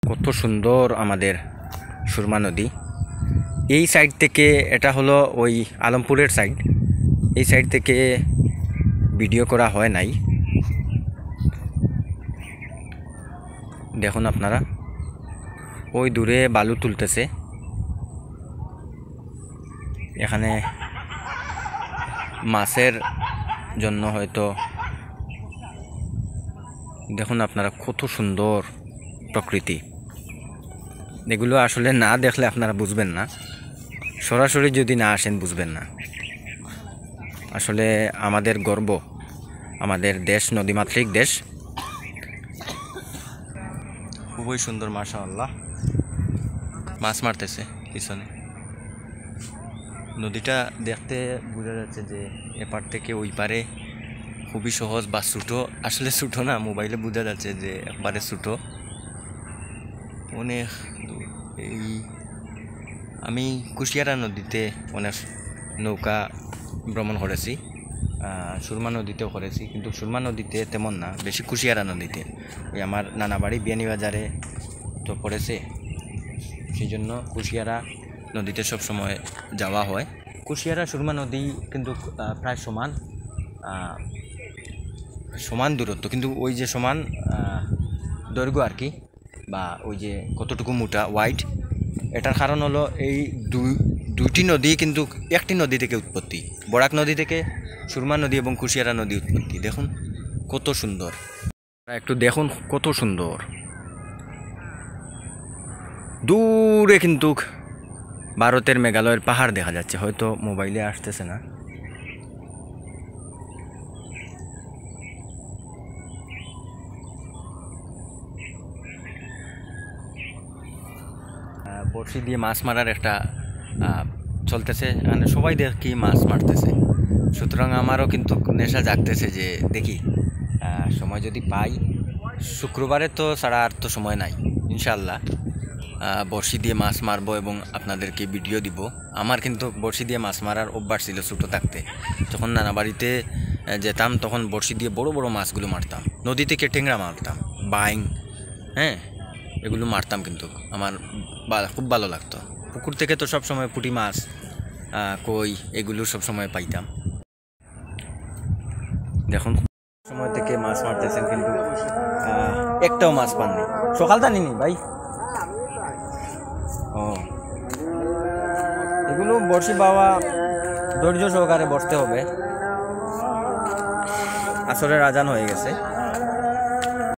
কত সুন্দর আমাদের সুরমা নদী। এই সাইড থেকে, এটা হলো ওই আলমপুরের সাইড, এই সাইড থেকে ভিডিও করা হয় নাই। দেখুন আপনারা, ওই দূরে বালু তুলতেছে। এখানে মাছের জন্য হয়তো, দেখুন আপনারা কত সুন্দর প্রকৃতি। এগুলো আসলে না দেখলে আপনারা বুঝবেন না, সরাসরি যদি না আসেন বুঝবেন না। আসলে আমাদের গর্ব, আমাদের দেশ নদীমাতৃক দেশ। খুবই সুন্দর, মাশাআল্লাহ। মাছ মারতেছে পিছনে। নদীটা দেখতে বোঝা যাচ্ছে যে এপার থেকে ওই পারে খুবই সহজ বা ছোটো। আসলে ছোটো না, মোবাইলে বোঝা যাচ্ছে যে একবারে ছোটো, অনেক দূর। এই আমি কুশিয়ারা নদীতে অনেক নৌকা ভ্রমণ করেছি, সুরমা নদীতেও করেছি, কিন্তু সুরমা নদীতে তেমন না, বেশি কুশিয়ারা নদীতে। ওই আমার নানা বাড়ি বিয়ানীবাজারে তো পড়েছে, সেই জন্য কুশিয়ারা নদীতে সব সময় যাওয়া হয়। কুশিয়ারা সুরমা নদী কিন্তু প্রায় সমান দূরত্ব, কিন্তু ওই যে সমান দৈর্ঘ্য আর কি, বা ওই যে কতটুকু মোটা ওয়াইড, এটার কারণ হলো এই দুইটি নদী কিন্তু একটি নদী থেকে উৎপত্তি। বরাক নদী থেকে সুরমা নদী এবং কুশিয়ারা নদী উৎপত্তি। দেখুন কত সুন্দর, একটু দেখুন কত সুন্দর। দূরে কিন্তু ভারতের মেঘালয়ের পাহাড় দেখা যাচ্ছে, হয়তো মোবাইলে আসতেছে না। বড়শি দিয়ে মাছ মারার একটা চলতেছে, মানে সবাই দেখি মাছ মারতেছে, সুতরাং আমারও কিন্তু নেশা জাগতেছে যে দেখি সময় যদি পাই। শুক্রবারে তো ছাড়া আর তো সময় নাই, ইনশাল্লাহ বড়শি দিয়ে মাছ মারবো এবং আপনাদেরকে ভিডিও দিব। আমার কিন্তু বড়শি দিয়ে মাছ মারার অভ্যাস ছিল ছোটো থাকতে। যখন নানা বাড়িতে যেতাম তখন বড়শি দিয়ে বড় বড় মাছগুলো মারতাম, নদী থেকে টেংরা মারতাম, বাইং, হ্যাঁ, এগুলো মারতাম, কিন্তু আমার খুব ভালো লাগতো। পুকুর থেকে তো সব সময় পুঁটি মাছ, কই, এগুলো সব সময় পাইতাম। দেখুন সময় থেকে মাছ মারতেছেন, কিন্তু একটাও মাছ পাননি। সকালটা নিনি ভাই। ও, এগুলো বড়শি বাবা ধৈর্য সহকারে বসতে হবে। আসরের আজান হয়ে গেছে।